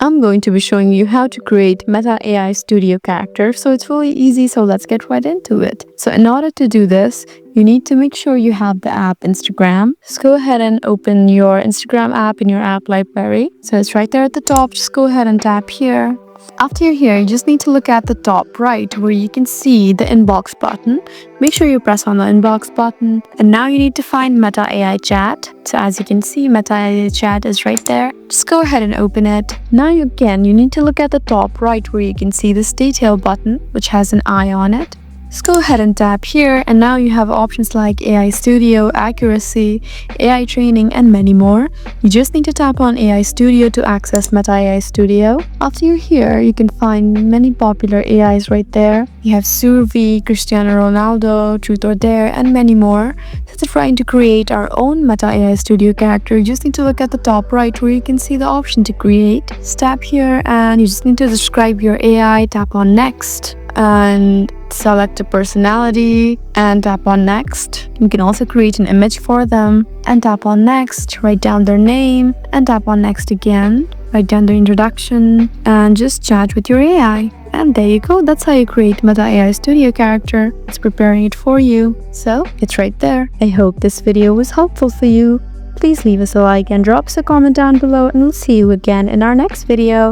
I'm going to be showing you how to create Meta AI Studio character. So it's really easy, so let's get right into it. So in order to do this, you need to make sure you have the app Instagram. Just go ahead and open your Instagram app in your app library. So it's right there at the top. Just go ahead and tap here. After you're here, you just need to look at the top right where you can see the inbox button. Make sure you press on the inbox button. And now you need to find Meta AI Chat. So as you can see, Meta AI Chat is right there. Just go ahead and open it. Now you need to look at the top right where you can see this detail button, which has an eye on it. Just go ahead and tap here, and now you have options like AI Studio, Accuracy, AI Training, and many more. You just need to tap on AI Studio to access Meta AI Studio. After you're here, you can find many popular AIs right there. You have Survey, Cristiano Ronaldo, Truth or Dare, and many more. Since we're trying to create our own Meta AI Studio character, you just need to look at the top right where you can see the option to create. Just tap here, and you just need to describe your AI, tap on Next, and select a personality and tap on Next. You can also create an image for them and tap on Next, write down their name and tap on Next again, write down their introduction and just chat with your AI. And there you go, that's how you create Meta AI Studio character. It's preparing it for you. So it's right there. I hope this video was helpful for you. Please leave us a like and drop us a comment down below, and we'll see you again in our next video.